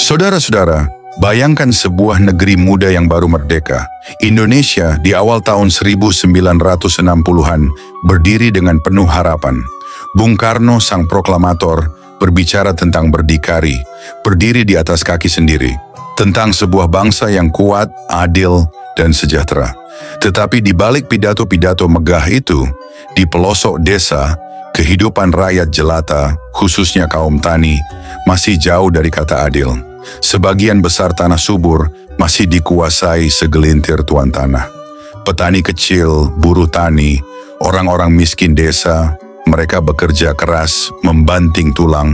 Saudara-saudara, bayangkan sebuah negeri muda yang baru merdeka. Indonesia di awal tahun 1960-an berdiri dengan penuh harapan. Bung Karno, sang proklamator, berbicara tentang berdikari, berdiri di atas kaki sendiri, tentang sebuah bangsa yang kuat, adil, dan sejahtera. Tetapi di balik pidato-pidato megah itu, di pelosok desa, kehidupan rakyat jelata, khususnya kaum tani, masih jauh dari kata adil. Sebagian besar tanah subur masih dikuasai segelintir tuan tanah. Petani kecil, buruh tani, orang-orang miskin desa, mereka bekerja keras, membanting tulang,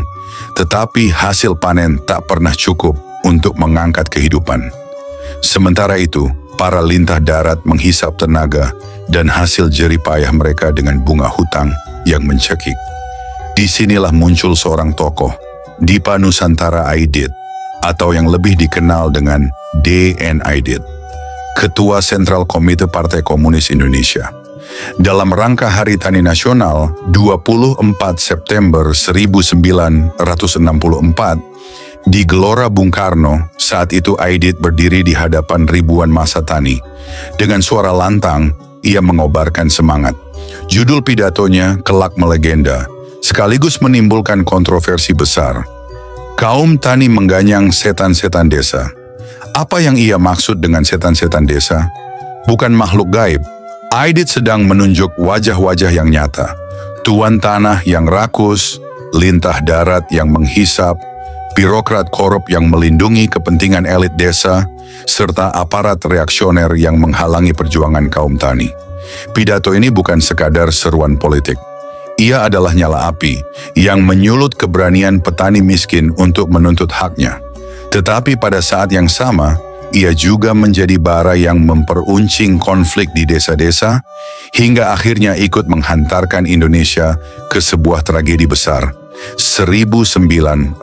tetapi hasil panen tak pernah cukup untuk mengangkat kehidupan. Sementara itu, para lintah darat menghisap tenaga dan hasil jerih payah mereka dengan bunga hutang yang mencekik. Disinilah muncul seorang tokoh, Dipa Nusantara Aidit, atau yang lebih dikenal dengan D.N. Aidit, Ketua Sentral Komite Partai Komunis Indonesia. Dalam rangka Hari Tani Nasional 24 September 1964, di Gelora Bung Karno, saat itu Aidit berdiri di hadapan ribuan massa tani. Dengan suara lantang, ia mengobarkan semangat. Judul pidatonya kelak melegenda, sekaligus menimbulkan kontroversi besar. Kaum tani mengganyang setan-setan desa. Apa yang ia maksud dengan setan-setan desa? Bukan makhluk gaib. Aidit sedang menunjuk wajah-wajah yang nyata. Tuan tanah yang rakus, lintah darat yang menghisap, birokrat korup yang melindungi kepentingan elit desa, serta aparat reaksioner yang menghalangi perjuangan kaum tani. Pidato ini bukan sekadar seruan politik. Ia adalah nyala api yang menyulut keberanian petani miskin untuk menuntut haknya. Tetapi pada saat yang sama, ia juga menjadi bara yang memperuncing konflik di desa-desa, hingga akhirnya ikut menghantarkan Indonesia ke sebuah tragedi besar, 1965.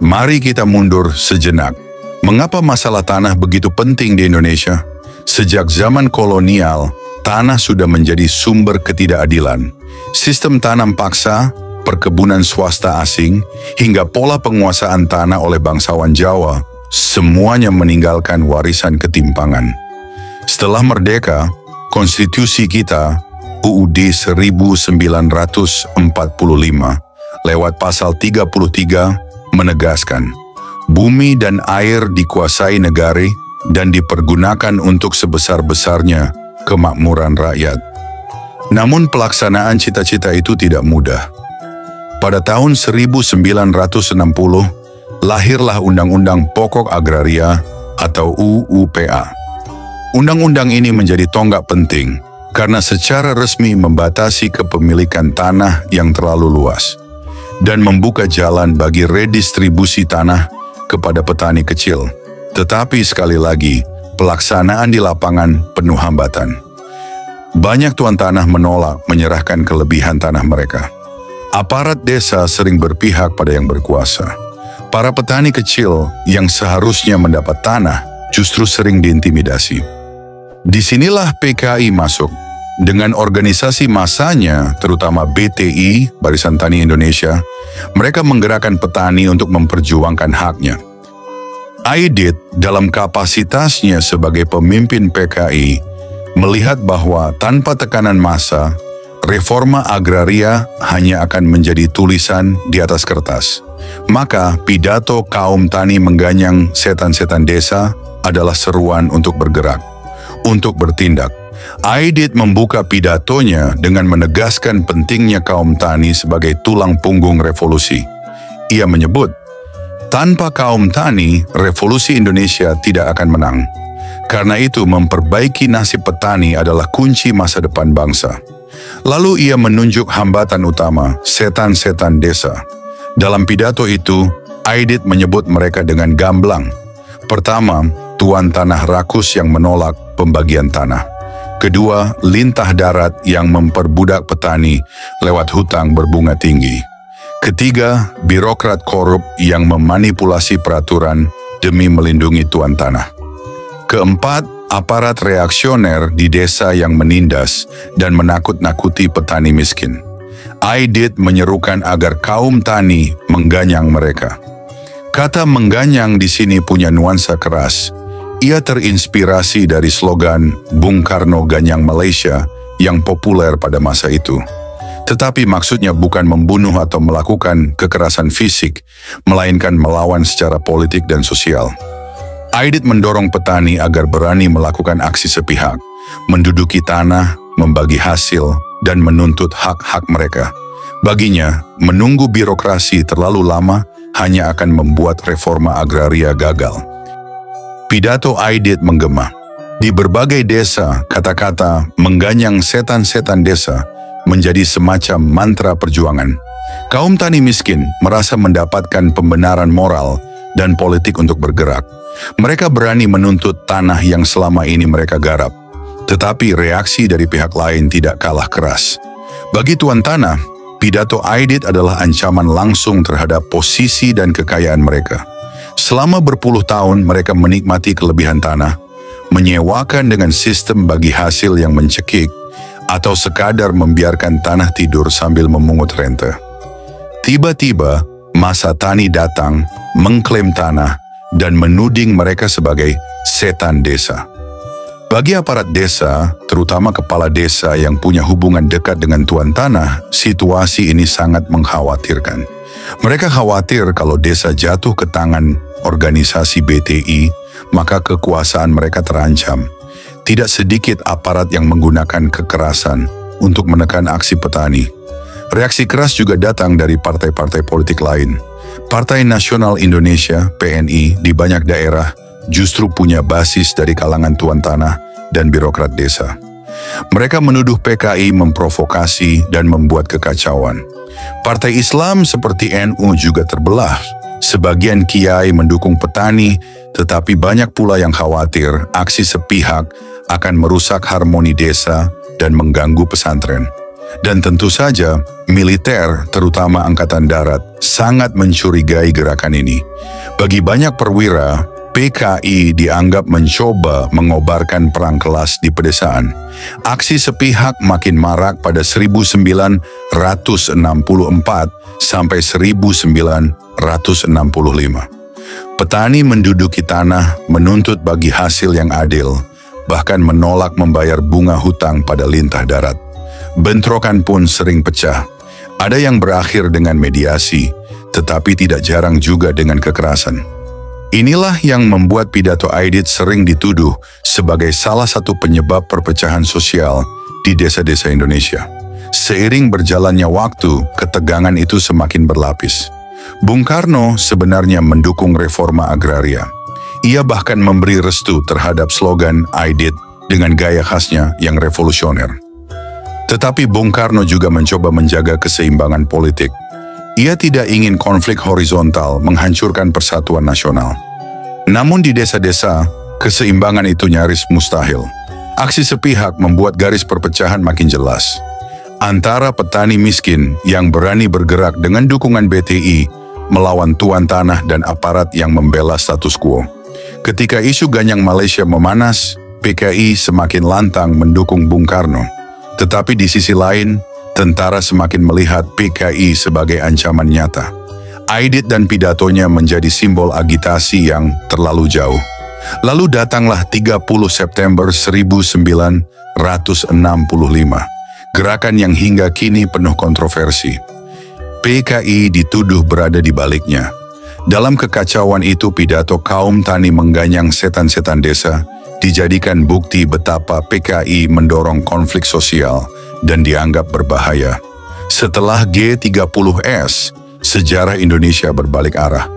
Mari kita mundur sejenak. Mengapa masalah tanah begitu penting di Indonesia? Sejak zaman kolonial, tanah sudah menjadi sumber ketidakadilan. Sistem tanam paksa, perkebunan swasta asing, hingga pola penguasaan tanah oleh bangsawan Jawa, semuanya meninggalkan warisan ketimpangan. Setelah merdeka, konstitusi kita, UUD 1945, lewat pasal 33, menegaskan, bumi dan air dikuasai negara dan dipergunakan untuk sebesar-besarnya kemakmuran rakyat. Namun pelaksanaan cita-cita itu tidak mudah. Pada tahun 1960, lahirlah Undang-Undang Pokok Agraria atau UUPA. Undang-undang ini menjadi tonggak penting karena secara resmi membatasi kepemilikan tanah yang terlalu luas dan membuka jalan bagi redistribusi tanah kepada petani kecil. Tetapi sekali lagi, pelaksanaan di lapangan penuh hambatan. Banyak tuan tanah menolak menyerahkan kelebihan tanah mereka. Aparat desa sering berpihak pada yang berkuasa. Para petani kecil yang seharusnya mendapat tanah justru sering diintimidasi. Disinilah PKI masuk. Dengan organisasi massanya, terutama BTI, Barisan Tani Indonesia, mereka menggerakkan petani untuk memperjuangkan haknya. Aidit dalam kapasitasnya sebagai pemimpin PKI melihat bahwa tanpa tekanan massa, reforma agraria hanya akan menjadi tulisan di atas kertas. Maka pidato kaum tani mengganyang setan-setan desa adalah seruan untuk bergerak, untuk bertindak. Aidit membuka pidatonya dengan menegaskan pentingnya kaum tani sebagai tulang punggung revolusi. Ia menyebut, tanpa kaum tani, revolusi Indonesia tidak akan menang. Karena itu, memperbaiki nasib petani adalah kunci masa depan bangsa. Lalu ia menunjuk hambatan utama, setan-setan desa. Dalam pidato itu, Aidit menyebut mereka dengan gamblang. Pertama, tuan tanah rakus yang menolak pembagian tanah. Kedua, lintah darat yang memperbudak petani lewat hutang berbunga tinggi. Ketiga, birokrat korup yang memanipulasi peraturan demi melindungi tuan tanah. Keempat, aparat reaksioner di desa yang menindas dan menakut-nakuti petani miskin. Aidit menyerukan agar kaum tani mengganyang mereka. Kata mengganyang di sini punya nuansa keras. Ia terinspirasi dari slogan Bung Karno Ganyang Malaysia yang populer pada masa itu. Tetapi maksudnya bukan membunuh atau melakukan kekerasan fisik, melainkan melawan secara politik dan sosial. Aidit mendorong petani agar berani melakukan aksi sepihak, menduduki tanah, membagi hasil, dan menuntut hak-hak mereka. Baginya, menunggu birokrasi terlalu lama hanya akan membuat reforma agraria gagal. Pidato Aidit menggema. Di berbagai desa, kata-kata mengganyang setan-setan desa menjadi semacam mantra perjuangan. Kaum tani miskin merasa mendapatkan pembenaran moral dan politik untuk bergerak. Mereka berani menuntut tanah yang selama ini mereka garap. Tetapi reaksi dari pihak lain tidak kalah keras. Bagi tuan tanah, pidato Aidit adalah ancaman langsung terhadap posisi dan kekayaan mereka. Selama berpuluh tahun mereka menikmati kelebihan tanah, menyewakan dengan sistem bagi hasil yang mencekik, atau sekadar membiarkan tanah tidur sambil memungut rente. Tiba-tiba, masa tani datang, mengklaim tanah, dan menuding mereka sebagai setan desa. Bagi aparat desa, terutama kepala desa yang punya hubungan dekat dengan tuan tanah, situasi ini sangat mengkhawatirkan. Mereka khawatir kalau desa jatuh ke tangan organisasi BTI, maka kekuasaan mereka terancam. Tidak sedikit aparat yang menggunakan kekerasan untuk menekan aksi petani. Reaksi keras juga datang dari partai-partai politik lain. Partai Nasional Indonesia, PNI, di banyak daerah justru punya basis dari kalangan tuan tanah dan birokrat desa. Mereka menuduh PKI memprovokasi dan membuat kekacauan. Partai Islam seperti NU juga terbelah. Sebagian kiai mendukung petani, tetapi banyak pula yang khawatir aksi sepihak akan merusak harmoni desa dan mengganggu pesantren. Dan tentu saja, militer, terutama Angkatan Darat, sangat mencurigai gerakan ini. Bagi banyak perwira, PKI dianggap mencoba mengobarkan perang kelas di pedesaan. Aksi sepihak makin marak pada 1964 sampai 1965. Petani menduduki tanah, menuntut bagi hasil yang adil, bahkan menolak membayar bunga hutang pada lintah darat. Bentrokan pun sering pecah. Ada yang berakhir dengan mediasi, tetapi tidak jarang juga dengan kekerasan. Inilah yang membuat pidato Aidit sering dituduh sebagai salah satu penyebab perpecahan sosial di desa-desa Indonesia. Seiring berjalannya waktu, ketegangan itu semakin berlapis. Bung Karno sebenarnya mendukung reforma agraria. Ia bahkan memberi restu terhadap slogan Aidit dengan gaya khasnya yang revolusioner. Tetapi Bung Karno juga mencoba menjaga keseimbangan politik. Ia tidak ingin konflik horizontal menghancurkan persatuan nasional. Namun di desa-desa, keseimbangan itu nyaris mustahil. Aksi sepihak membuat garis perpecahan makin jelas. Antara petani miskin yang berani bergerak dengan dukungan BTI melawan tuan tanah dan aparat yang membela status quo. Ketika isu Ganyang Malaysia memanas, PKI semakin lantang mendukung Bung Karno. Tetapi di sisi lain, tentara semakin melihat PKI sebagai ancaman nyata. Aidit dan pidatonya menjadi simbol agitasi yang terlalu jauh. Lalu datanglah 30 September 1965, gerakan yang hingga kini penuh kontroversi. PKI dituduh berada di baliknya. Dalam kekacauan itu, pidato kaum tani mengganyang setan-setan desa dijadikan bukti betapa PKI mendorong konflik sosial dan dianggap berbahaya. Setelah G30S, sejarah Indonesia berbalik arah.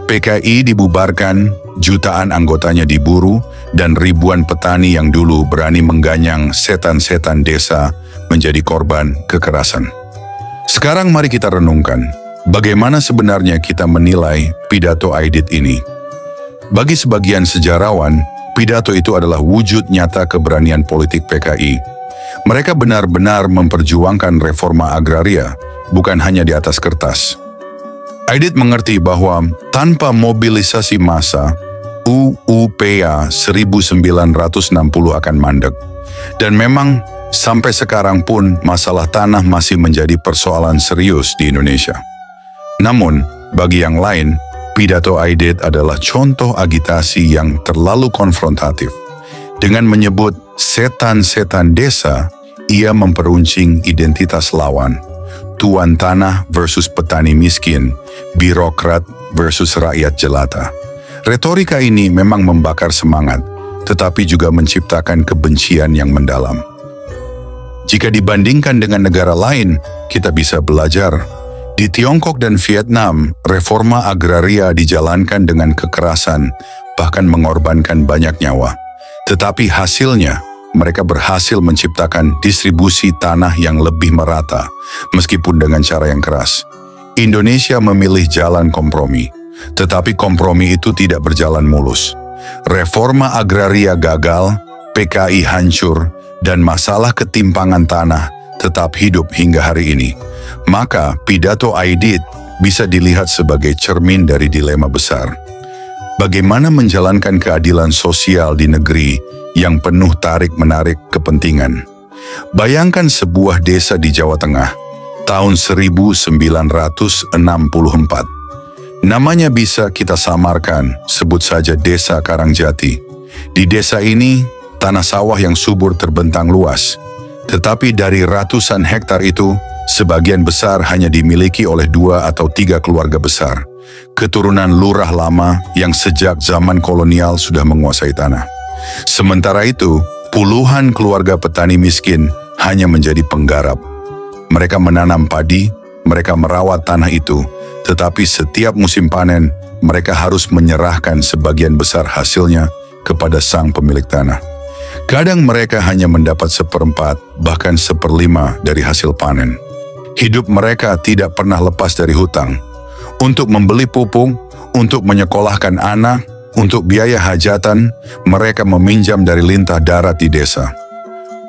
PKI dibubarkan, jutaan anggotanya diburu, dan ribuan petani yang dulu berani mengganyang setan-setan desa menjadi korban kekerasan. Sekarang mari kita renungkan, bagaimana sebenarnya kita menilai pidato Aidit ini. Bagi sebagian sejarawan, pidato itu adalah wujud nyata keberanian politik PKI. Mereka benar-benar memperjuangkan reforma agraria, bukan hanya di atas kertas. Aidit mengerti bahwa tanpa mobilisasi massa, UUPA 1960 akan mandek. Dan memang sampai sekarang pun masalah tanah masih menjadi persoalan serius di Indonesia. Namun, bagi yang lain, pidato Aidit adalah contoh agitasi yang terlalu konfrontatif. Dengan menyebut setan-setan desa, ia memperuncing identitas lawan. Tuan tanah versus petani miskin, birokrat versus rakyat jelata. Retorika ini memang membakar semangat, tetapi juga menciptakan kebencian yang mendalam. Jika dibandingkan dengan negara lain, kita bisa belajar. Di Tiongkok dan Vietnam, reforma agraria dijalankan dengan kekerasan, bahkan mengorbankan banyak nyawa. Tetapi hasilnya, mereka berhasil menciptakan distribusi tanah yang lebih merata, meskipun dengan cara yang keras. Indonesia memilih jalan kompromi, tetapi kompromi itu tidak berjalan mulus. Reforma agraria gagal, PKI hancur, dan masalah ketimpangan tanah tetap hidup hingga hari ini. Maka pidato Aidit bisa dilihat sebagai cermin dari dilema besar. Bagaimana menjalankan keadilan sosial di negeri yang penuh tarik-menarik kepentingan? Bayangkan sebuah desa di Jawa Tengah, tahun 1964. Namanya bisa kita samarkan, sebut saja Desa Karangjati. Di desa ini, tanah sawah yang subur terbentang luas. Tetapi dari ratusan hektar itu, sebagian besar hanya dimiliki oleh 2 atau 3 keluarga besar. Keturunan lurah lama yang sejak zaman kolonial sudah menguasai tanah. Sementara itu, puluhan keluarga petani miskin hanya menjadi penggarap. Mereka menanam padi, mereka merawat tanah itu, tetapi setiap musim panen, mereka harus menyerahkan sebagian besar hasilnya kepada sang pemilik tanah. Kadang mereka hanya mendapat 1/4, bahkan 1/5 dari hasil panen. Hidup mereka tidak pernah lepas dari hutang. Untuk membeli pupuk, untuk menyekolahkan anak, untuk biaya hajatan, mereka meminjam dari lintah darat di desa.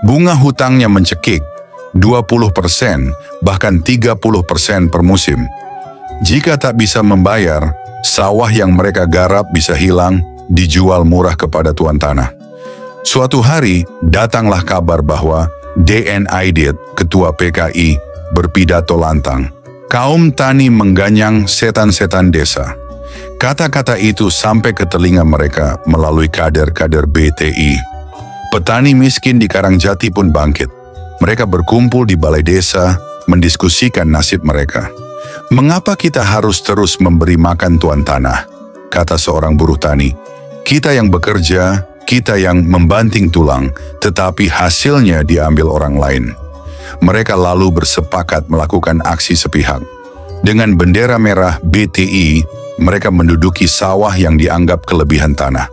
Bunga hutangnya mencekik, 20%, bahkan 30% per musim. Jika tak bisa membayar, sawah yang mereka garap bisa hilang, dijual murah kepada tuan tanah. Suatu hari, datanglah kabar bahwa DN Aidit, ketua PKI, berpidato lantang. Kaum tani mengganyang setan-setan desa. Kata-kata itu sampai ke telinga mereka melalui kader-kader BTI. Petani miskin di Karangjati pun bangkit. Mereka berkumpul di balai desa, mendiskusikan nasib mereka. Mengapa kita harus terus memberi makan tuan tanah? Kata seorang buruh tani. Kita yang bekerja, kita yang membanting tulang, tetapi hasilnya diambil orang lain. Mereka lalu bersepakat melakukan aksi sepihak. Dengan bendera merah BTI, mereka menduduki sawah yang dianggap kelebihan tanah.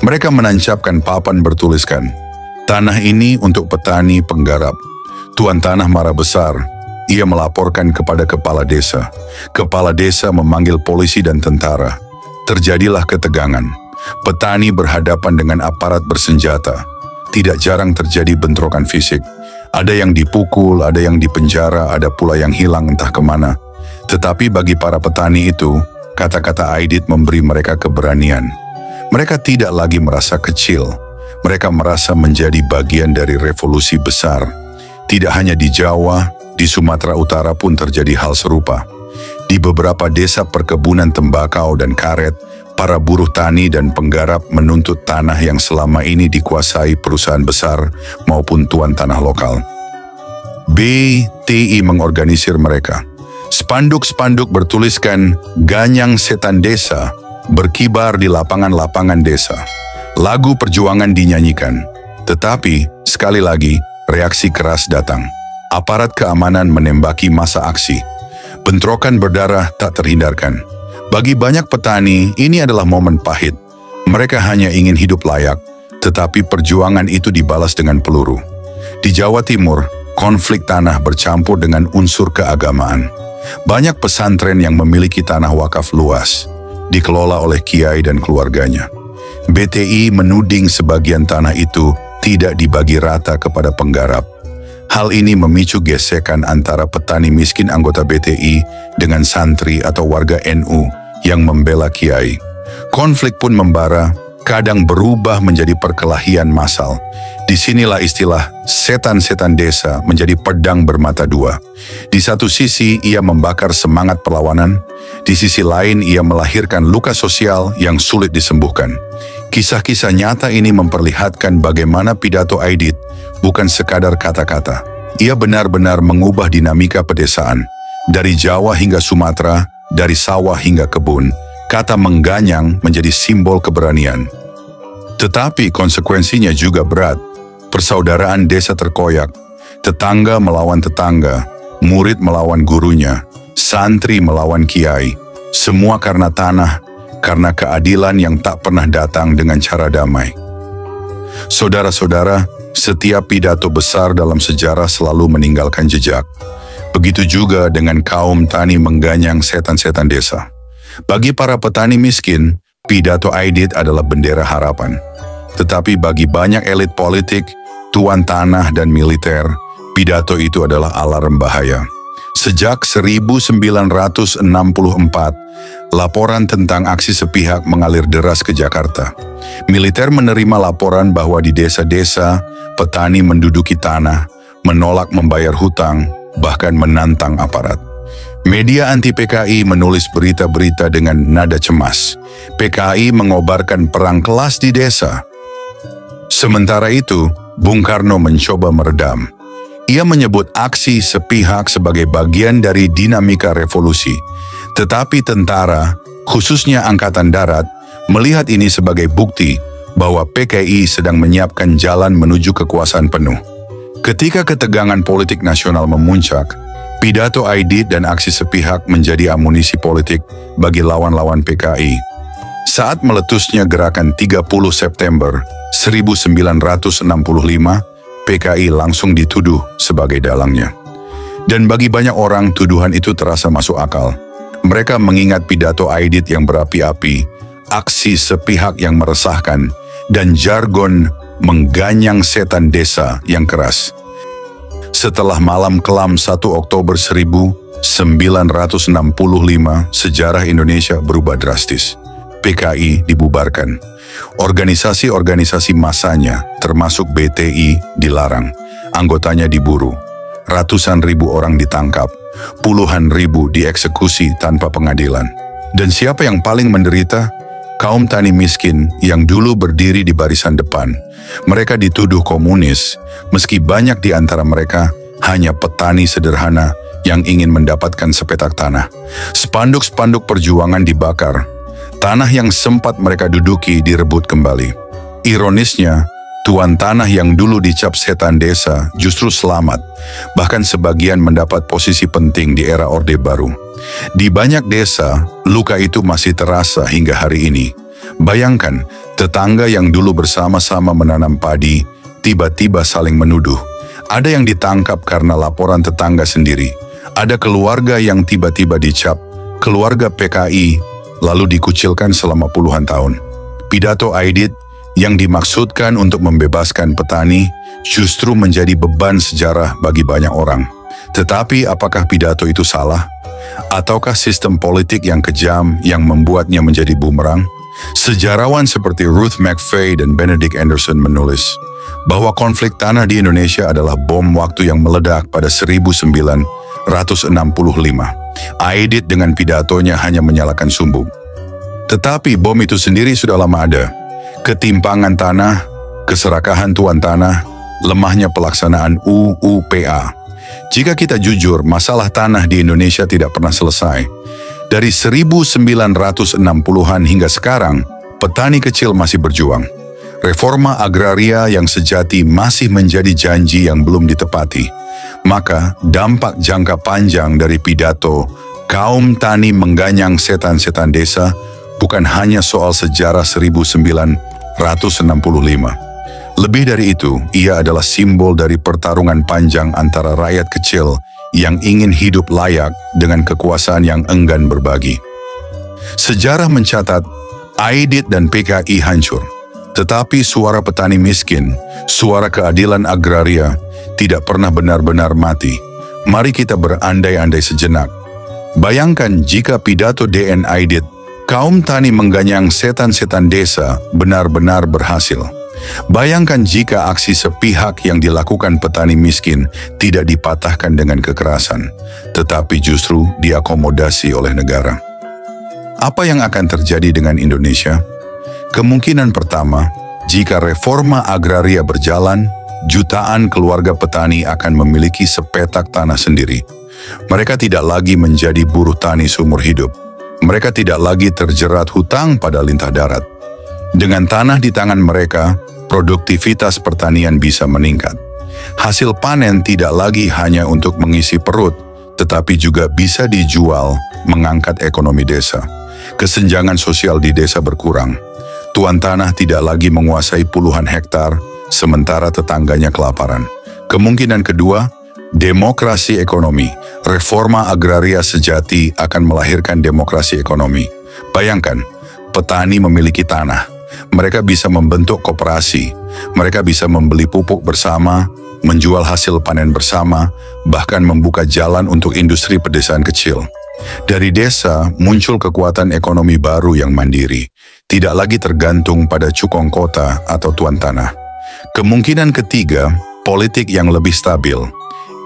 Mereka menancapkan papan bertuliskan, "Tanah ini untuk petani penggarap." Tuan tanah marah besar. Ia melaporkan kepada kepala desa. Kepala desa memanggil polisi dan tentara. Terjadilah ketegangan. Petani berhadapan dengan aparat bersenjata. Tidak jarang terjadi bentrokan fisik. Ada yang dipukul, ada yang dipenjara, ada pula yang hilang entah kemana. Tetapi bagi para petani itu, kata-kata Aidit memberi mereka keberanian. Mereka tidak lagi merasa kecil. Mereka merasa menjadi bagian dari revolusi besar. Tidak hanya di Jawa, di Sumatera Utara pun terjadi hal serupa. Di beberapa desa perkebunan tembakau dan karet, para buruh tani dan penggarap menuntut tanah yang selama ini dikuasai perusahaan besar maupun tuan tanah lokal. BTI mengorganisir mereka. Spanduk-spanduk bertuliskan "Ganyang Setan Desa" berkibar di lapangan-lapangan desa. Lagu perjuangan dinyanyikan. Tetapi, sekali lagi, reaksi keras datang. Aparat keamanan menembaki masa aksi. Bentrokan berdarah tak terhindarkan. Bagi banyak petani, ini adalah momen pahit. Mereka hanya ingin hidup layak, tetapi perjuangan itu dibalas dengan peluru. Di Jawa Timur, konflik tanah bercampur dengan unsur keagamaan. Banyak pesantren yang memiliki tanah wakaf luas, dikelola oleh kiai dan keluarganya. BTI menuding sebagian tanah itu tidak dibagi rata kepada penggarap. Hal ini memicu gesekan antara petani miskin anggota BTI dengan santri atau warga NU yang membela kiai. Konflik pun membara, kadang berubah menjadi perkelahian massal. Disinilah istilah setan-setan desa menjadi pedang bermata dua. Di satu sisi ia membakar semangat perlawanan, di sisi lain ia melahirkan luka sosial yang sulit disembuhkan. Kisah-kisah nyata ini memperlihatkan bagaimana pidato Aidit bukan sekadar kata-kata. Ia benar-benar mengubah dinamika pedesaan. Dari Jawa hingga Sumatera, dari sawah hingga kebun, kata mengganyang menjadi simbol keberanian. Tetapi konsekuensinya juga berat. Persaudaraan desa terkoyak, tetangga melawan tetangga, murid melawan gurunya, santri melawan kiai, semua karena tanah, karena keadilan yang tak pernah datang dengan cara damai. Saudara-saudara, setiap pidato besar dalam sejarah selalu meninggalkan jejak. Begitu juga dengan kaum tani mengganyang setan-setan desa. Bagi para petani miskin, pidato Aidit adalah bendera harapan. Tetapi bagi banyak elit politik, tuan tanah dan militer, pidato itu adalah alarm bahaya. Sejak 1964, laporan tentang aksi sepihak mengalir deras ke Jakarta. Militer menerima laporan bahwa di desa-desa, petani menduduki tanah, menolak membayar hutang, bahkan menantang aparat. Media anti-PKI menulis berita-berita dengan nada cemas. PKI mengobarkan perang kelas di desa. Sementara itu, Bung Karno mencoba meredam. Ia menyebut aksi sepihak sebagai bagian dari dinamika revolusi. Tetapi tentara, khususnya Angkatan Darat, melihat ini sebagai bukti bahwa PKI sedang menyiapkan jalan menuju kekuasaan penuh. Ketika ketegangan politik nasional memuncak, pidato Aidit dan aksi sepihak menjadi amunisi politik bagi lawan-lawan PKI. Saat meletusnya gerakan 30 September 1965, PKI langsung dituduh sebagai dalangnya. Dan bagi banyak orang, tuduhan itu terasa masuk akal. Mereka mengingat pidato Aidit yang berapi-api, aksi sepihak yang meresahkan, dan jargon mengganyang setan desa yang keras. Setelah malam kelam 1 Oktober 1965, sejarah Indonesia berubah drastis. PKI dibubarkan. Organisasi-organisasi massanya, termasuk BTI, dilarang. Anggotanya diburu. Ratusan ribu orang ditangkap. Puluhan ribu dieksekusi tanpa pengadilan. Dan siapa yang paling menderita? Kaum tani miskin yang dulu berdiri di barisan depan. Mereka dituduh komunis, meski banyak di antara mereka hanya petani sederhana yang ingin mendapatkan sepetak tanah. Spanduk-spanduk perjuangan dibakar. Tanah yang sempat mereka duduki direbut kembali. Ironisnya, tuan tanah yang dulu dicap setan desa justru selamat, bahkan sebagian mendapat posisi penting di era Orde Baru. Di banyak desa, luka itu masih terasa hingga hari ini. Bayangkan, tetangga yang dulu bersama-sama menanam padi, tiba-tiba saling menuduh. Ada yang ditangkap karena laporan tetangga sendiri. Ada keluarga yang tiba-tiba dicap keluarga PKI, lalu dikucilkan selama puluhan tahun. Pidato Aidit yang dimaksudkan untuk membebaskan petani justru menjadi beban sejarah bagi banyak orang. Tetapi apakah pidato itu salah? Ataukah sistem politik yang kejam yang membuatnya menjadi bumerang? Sejarawan seperti Ruth McFay dan Benedict Anderson menulis bahwa konflik tanah di Indonesia adalah bom waktu yang meledak pada 1965. Aidit dengan pidatonya hanya menyalakan sumbu. Tetapi bom itu sendiri sudah lama ada. Ketimpangan tanah, keserakahan tuan tanah, lemahnya pelaksanaan UUPA. Jika kita jujur, masalah tanah di Indonesia tidak pernah selesai. Dari 1960-an hingga sekarang, petani kecil masih berjuang. Reforma agraria yang sejati masih menjadi janji yang belum ditepati. Maka dampak jangka panjang dari pidato kaum tani mengganyang setan-setan desa bukan hanya soal sejarah 1965. Lebih dari itu, ia adalah simbol dari pertarungan panjang antara rakyat kecil yang ingin hidup layak dengan kekuasaan yang enggan berbagi. Sejarah mencatat, Aidit dan PKI hancur. Tetapi suara petani miskin, suara keadilan agraria, tidak pernah benar-benar mati. Mari kita berandai-andai sejenak. Bayangkan jika pidato DN Aidit Kaum tani mengganyang setan-setan desa benar-benar berhasil. Bayangkan jika aksi sepihak yang dilakukan petani miskin tidak dipatahkan dengan kekerasan, tetapi justru diakomodasi oleh negara. Apa yang akan terjadi dengan Indonesia? Kemungkinan pertama, jika reforma agraria berjalan, jutaan keluarga petani akan memiliki sepetak tanah sendiri. Mereka tidak lagi menjadi buruh tani seumur hidup. Mereka tidak lagi terjerat hutang pada lintah darat. Dengan tanah di tangan mereka, produktivitas pertanian bisa meningkat. Hasil panen tidak lagi hanya untuk mengisi perut, tetapi juga bisa dijual, mengangkat ekonomi desa. Kesenjangan sosial di desa berkurang. Tuan tanah tidak lagi menguasai puluhan hektar, sementara tetangganya kelaparan. Kemungkinan kedua, demokrasi ekonomi. Reforma agraria sejati akan melahirkan demokrasi ekonomi. Bayangkan, petani memiliki tanah. Mereka bisa membentuk koperasi. Mereka bisa membeli pupuk bersama, menjual hasil panen bersama, bahkan membuka jalan untuk industri pedesaan kecil. Dari desa muncul kekuatan ekonomi baru yang mandiri, tidak lagi tergantung pada cukong kota atau tuan tanah. Kemungkinan ketiga, politik yang lebih stabil.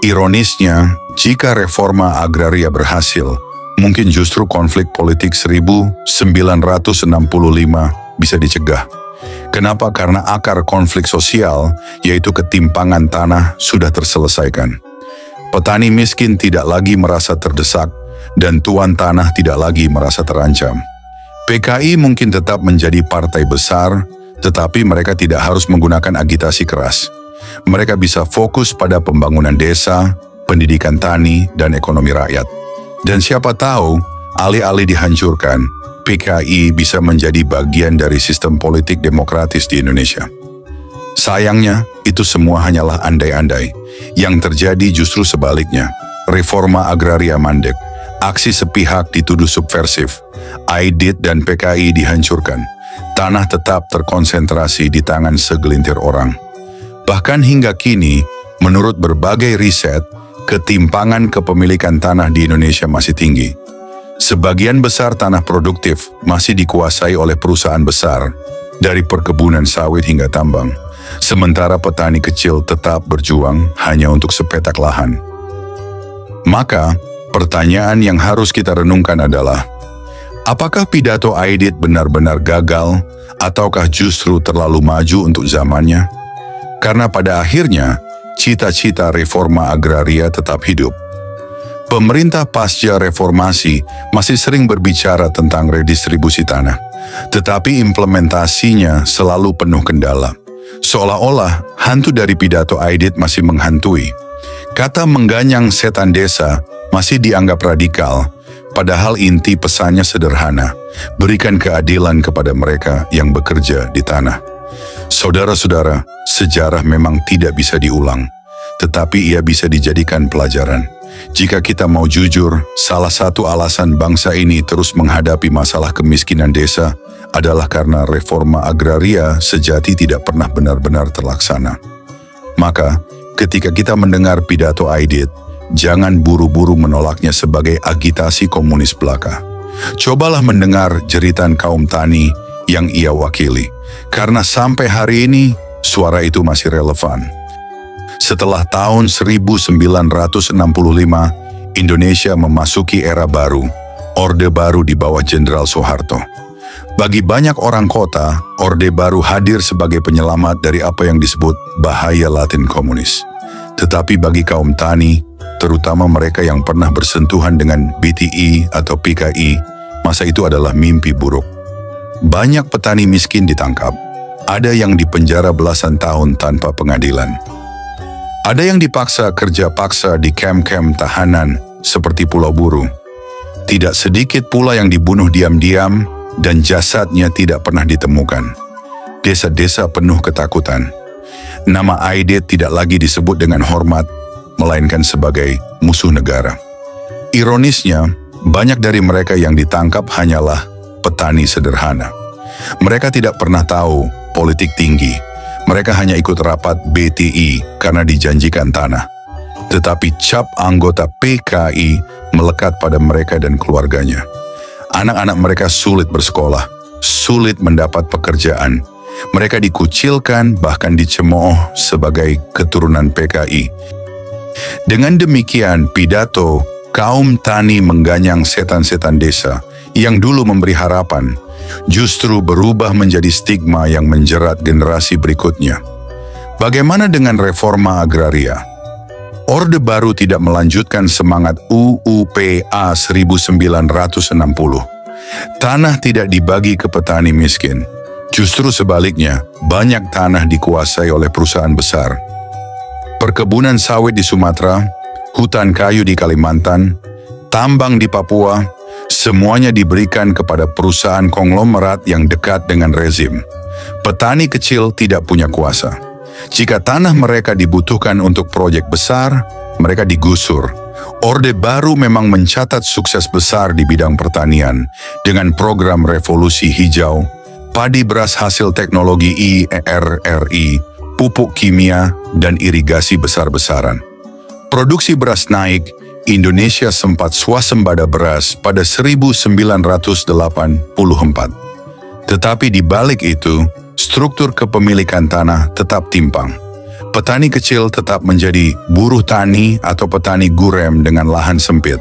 Ironisnya, jika reforma agraria berhasil, mungkin justru konflik politik 1965 bisa dicegah. Kenapa? Karena akar konflik sosial, yaitu ketimpangan tanah, sudah terselesaikan. Petani miskin tidak lagi merasa terdesak, dan tuan tanah tidak lagi merasa terancam. PKI mungkin tetap menjadi partai besar, tetapi mereka tidak harus menggunakan agitasi keras. Mereka bisa fokus pada pembangunan desa, pendidikan tani, dan ekonomi rakyat. Dan siapa tahu, alih-alih dihancurkan, PKI bisa menjadi bagian dari sistem politik demokratis di Indonesia. Sayangnya, itu semua hanyalah andai-andai. Yang terjadi justru sebaliknya. Reforma agraria mandek, aksi sepihak dituduh subversif, Aidit dan PKI dihancurkan. Tanah tetap terkonsentrasi di tangan segelintir orang. Bahkan hingga kini, menurut berbagai riset, ketimpangan kepemilikan tanah di Indonesia masih tinggi. Sebagian besar tanah produktif masih dikuasai oleh perusahaan besar, dari perkebunan sawit hingga tambang, sementara petani kecil tetap berjuang hanya untuk sepetak lahan. Maka, pertanyaan yang harus kita renungkan adalah, apakah pidato Aidit benar-benar gagal, ataukah justru terlalu maju untuk zamannya? Karena pada akhirnya, cita-cita reforma agraria tetap hidup. Pemerintah pasca reformasi masih sering berbicara tentang redistribusi tanah, tetapi implementasinya selalu penuh kendala. Seolah-olah hantu dari pidato Aidit masih menghantui. Kata mengganyang setan desa masih dianggap radikal, padahal inti pesannya sederhana, berikan keadilan kepada mereka yang bekerja di tanah. Saudara-saudara, sejarah memang tidak bisa diulang, tetapi ia bisa dijadikan pelajaran. Jika kita mau jujur, salah satu alasan bangsa ini terus menghadapi masalah kemiskinan desa adalah karena reforma agraria sejati tidak pernah benar-benar terlaksana. Maka, ketika kita mendengar pidato Aidit, jangan buru-buru menolaknya sebagai agitasi komunis belaka. Cobalah mendengar jeritan kaum tani yang ia wakili, karena sampai hari ini suara itu masih relevan. Setelah tahun 1965, Indonesia memasuki era baru, Orde Baru di bawah Jenderal Soeharto. Bagi banyak orang kota, Orde Baru hadir sebagai penyelamat dari apa yang disebut bahaya Latin komunis. Tetapi bagi kaum tani, terutama mereka yang pernah bersentuhan dengan BTI atau PKI, masa itu adalah mimpi buruk. Banyak petani miskin ditangkap, ada yang dipenjara belasan tahun tanpa pengadilan. Ada yang dipaksa kerja paksa di kamp-kamp tahanan seperti Pulau Buru. Tidak sedikit pula yang dibunuh diam-diam dan jasadnya tidak pernah ditemukan. Desa-desa penuh ketakutan. Nama Aidit tidak lagi disebut dengan hormat, melainkan sebagai musuh negara. Ironisnya, banyak dari mereka yang ditangkap hanyalah petani sederhana. Mereka tidak pernah tahu politik tinggi. Mereka hanya ikut rapat BTI karena dijanjikan tanah. Tetapi cap anggota PKI melekat pada mereka dan keluarganya. Anak-anak mereka sulit bersekolah, sulit mendapat pekerjaan. Mereka dikucilkan, bahkan dicemooh sebagai keturunan PKI. Dengan demikian, pidato kaum tani mengganyang setan-setan desa yang dulu memberi harapan, justru berubah menjadi stigma yang menjerat generasi berikutnya. Bagaimana dengan reforma agraria? Orde Baru tidak melanjutkan semangat UUPA 1960. Tanah tidak dibagi ke petani miskin. Justru sebaliknya, banyak tanah dikuasai oleh perusahaan besar. Perkebunan sawit di Sumatera, hutan kayu di Kalimantan, tambang di Papua, semuanya diberikan kepada perusahaan konglomerat yang dekat dengan rezim. Petani kecil tidak punya kuasa. Jika tanah mereka dibutuhkan untuk proyek besar, mereka digusur. Orde Baru memang mencatat sukses besar di bidang pertanian dengan program revolusi hijau, padi beras hasil teknologi IRRI, pupuk kimia, dan irigasi besar-besaran. Produksi beras naik, Indonesia sempat swasembada beras pada 1984. Tetapi di balik itu, struktur kepemilikan tanah tetap timpang. Petani kecil tetap menjadi buruh tani atau petani gurem dengan lahan sempit.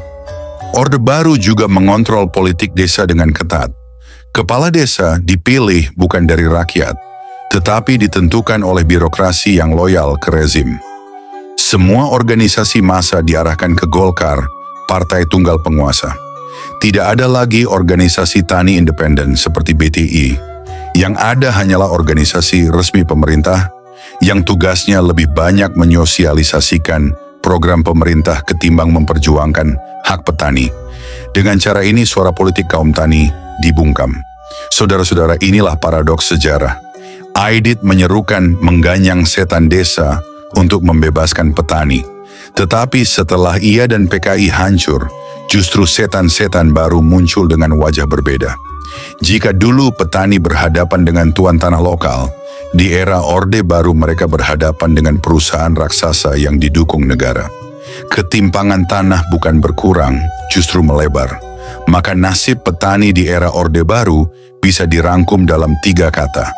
Orde Baru juga mengontrol politik desa dengan ketat. Kepala desa dipilih bukan dari rakyat, tetapi ditentukan oleh birokrasi yang loyal ke rezim. Semua organisasi massa diarahkan ke Golkar, partai tunggal penguasa. Tidak ada lagi organisasi tani independen seperti BTI. Yang ada hanyalah organisasi resmi pemerintah yang tugasnya lebih banyak menyosialisasikan program pemerintah ketimbang memperjuangkan hak petani. Dengan cara ini suara politik kaum tani dibungkam. Saudara-saudara, inilah paradoks sejarah. Aidit menyerukan mengganyang setan desa untuk membebaskan petani. Tetapi setelah ia dan PKI hancur, justru setan-setan baru muncul dengan wajah berbeda. Jika dulu petani berhadapan dengan tuan tanah lokal, di era Orde Baru mereka berhadapan dengan perusahaan raksasa yang didukung negara. Ketimpangan tanah bukan berkurang, justru melebar. Maka nasib petani di era Orde Baru bisa dirangkum dalam 3 kata: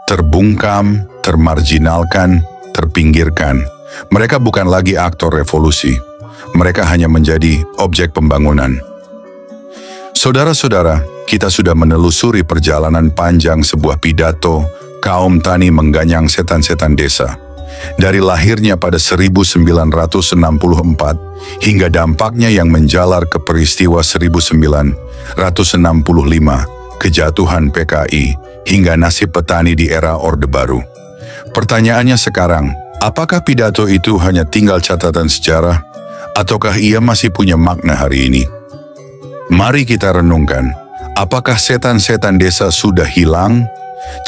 terbungkam, termarginalkan, terpinggirkan. Mereka bukan lagi aktor revolusi. Mereka hanya menjadi objek pembangunan. Saudara-saudara, kita sudah menelusuri perjalanan panjang sebuah pidato kaum tani mengganyang setan-setan desa. Dari lahirnya pada 1964 hingga dampaknya yang menjalar ke peristiwa 1965, kejatuhan PKI, hingga nasib petani di era Orde Baru. Pertanyaannya sekarang, apakah pidato itu hanya tinggal catatan sejarah, ataukah ia masih punya makna hari ini? Mari kita renungkan, apakah setan-setan desa sudah hilang?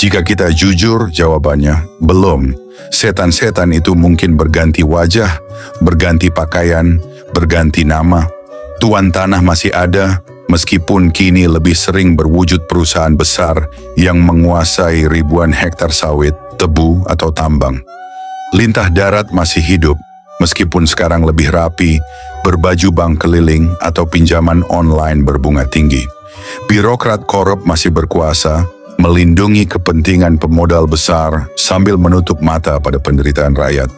Jika kita jujur, jawabannya belum. Setan-setan itu mungkin berganti wajah, berganti pakaian, berganti nama. Tuan tanah masih ada, meskipun kini lebih sering berwujud perusahaan besar yang menguasai ribuan hektar sawit, tebu, atau tambang. Lintah darat masih hidup, meskipun sekarang lebih rapi, berbaju bank keliling atau pinjaman online berbunga tinggi. Birokrat korup masih berkuasa, melindungi kepentingan pemodal besar sambil menutup mata pada penderitaan rakyat.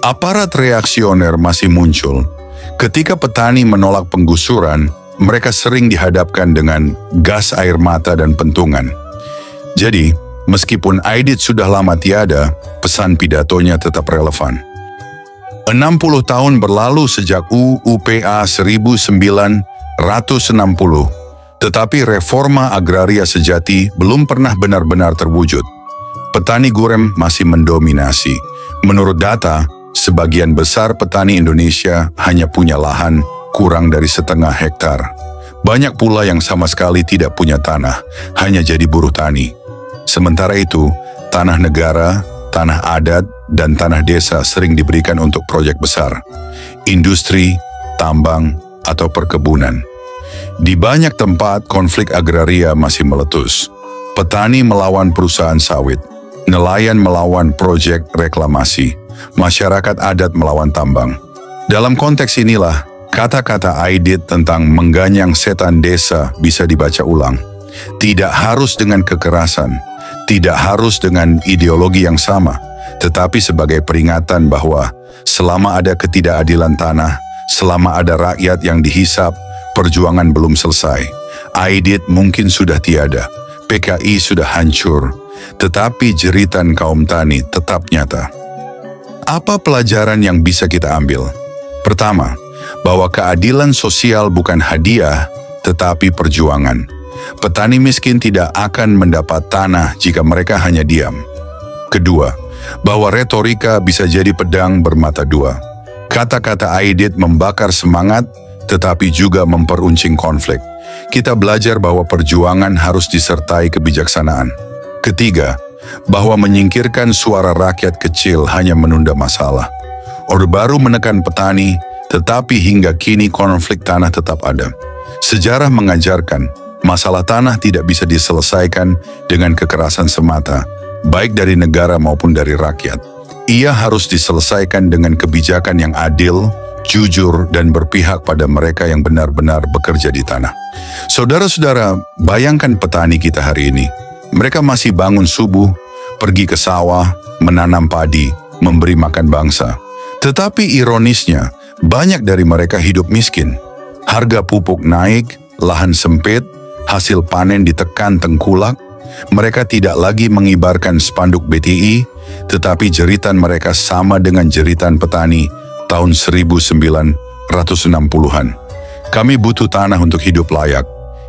Aparat reaksioner masih muncul. Ketika petani menolak penggusuran, mereka sering dihadapkan dengan gas air mata dan pentungan. Jadi, meskipun Aidit sudah lama tiada, pesan pidatonya tetap relevan. 60 tahun berlalu sejak UUPA 1960, tetapi reforma agraria sejati belum pernah benar-benar terwujud. Petani gurem masih mendominasi. Menurut data, sebagian besar petani Indonesia hanya punya lahan kurang dari setengah hektar. Banyak pula yang sama sekali tidak punya tanah, hanya jadi buruh tani. Sementara itu, tanah negara, tanah adat, dan tanah desa sering diberikan untuk proyek besar, industri, tambang, atau perkebunan. Di banyak tempat konflik agraria masih meletus. Petani melawan perusahaan sawit, nelayan melawan proyek reklamasi, masyarakat adat melawan tambang. Dalam konteks inilah, Kata-kata Aidit tentang mengganyang setan desa bisa dibaca ulang. Tidak harus dengan kekerasan, tidak harus dengan ideologi yang sama, tetapi sebagai peringatan bahwa selama ada ketidakadilan tanah, selama ada rakyat yang dihisap, perjuangan belum selesai. Aidit mungkin sudah tiada, PKI sudah hancur, tetapi jeritan kaum tani tetap nyata. Apa pelajaran yang bisa kita ambil? Pertama, bahwa keadilan sosial bukan hadiah, tetapi perjuangan. Petani miskin tidak akan mendapat tanah jika mereka hanya diam. Kedua, bahwa retorika bisa jadi pedang bermata dua. Kata-kata Aidit membakar semangat, tetapi juga memperuncing konflik. Kita belajar bahwa perjuangan harus disertai kebijaksanaan. Ketiga, bahwa menyingkirkan suara rakyat kecil hanya menunda masalah. Orde Baru menekan petani, tetapi hingga kini konflik tanah tetap ada. Sejarah mengajarkan, masalah tanah tidak bisa diselesaikan dengan kekerasan semata, baik dari negara maupun dari rakyat. Ia harus diselesaikan dengan kebijakan yang adil, jujur, dan berpihak pada mereka yang benar-benar bekerja di tanah. Saudara-saudara, bayangkan petani kita hari ini. Mereka masih bangun subuh, pergi ke sawah, menanam padi, memberi makan bangsa. Tetapi ironisnya, banyak dari mereka hidup miskin. Harga pupuk naik, lahan sempit, hasil panen ditekan tengkulak. Mereka tidak lagi mengibarkan spanduk BTI, tetapi jeritan mereka sama dengan jeritan petani tahun 1960-an. Kami butuh tanah untuk hidup layak.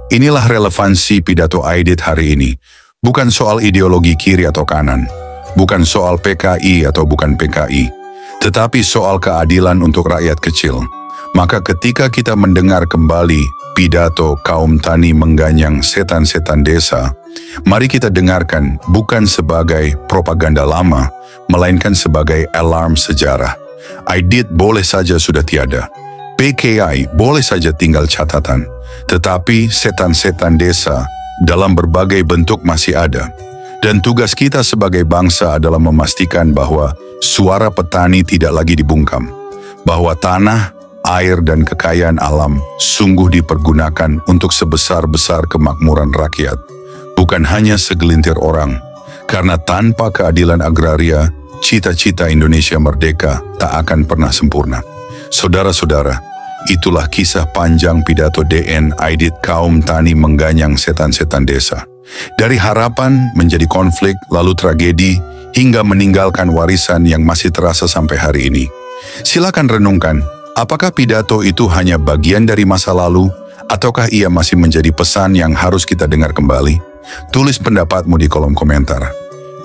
Inilah relevansi pidato Aidit hari ini. Bukan soal ideologi kiri atau kanan, bukan soal PKI atau bukan PKI, tetapi soal keadilan untuk rakyat kecil. Maka ketika kita mendengar kembali pidato kaum tani mengganyang setan-setan desa, mari kita dengarkan bukan sebagai propaganda lama, melainkan sebagai alarm sejarah. Aidit boleh saja sudah tiada, PKI boleh saja tinggal catatan, tetapi setan-setan desa dalam berbagai bentuk masih ada. Dan tugas kita sebagai bangsa adalah memastikan bahwa suara petani tidak lagi dibungkam, bahwa tanah, air, dan kekayaan alam sungguh dipergunakan untuk sebesar-besar kemakmuran rakyat, bukan hanya segelintir orang. Karena tanpa keadilan agraria, cita-cita Indonesia merdeka tak akan pernah sempurna. Saudara-saudara, itulah kisah panjang pidato DN Aidit kaum tani mengganyang setan-setan desa. Dari harapan menjadi konflik, lalu tragedi, hingga meninggalkan warisan yang masih terasa sampai hari ini. Silakan renungkan, apakah pidato itu hanya bagian dari masa lalu, ataukah ia masih menjadi pesan yang harus kita dengar kembali? Tulis pendapatmu di kolom komentar.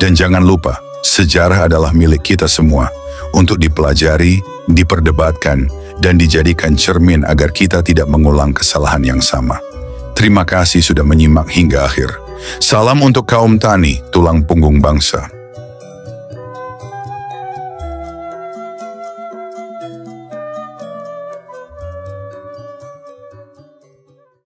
Dan jangan lupa, sejarah adalah milik kita semua, untuk dipelajari, diperdebatkan, dan dijadikan cermin agar kita tidak mengulang kesalahan yang sama. Terima kasih sudah menyimak hingga akhir. Salam untuk kaum tani, tulang punggung bangsa.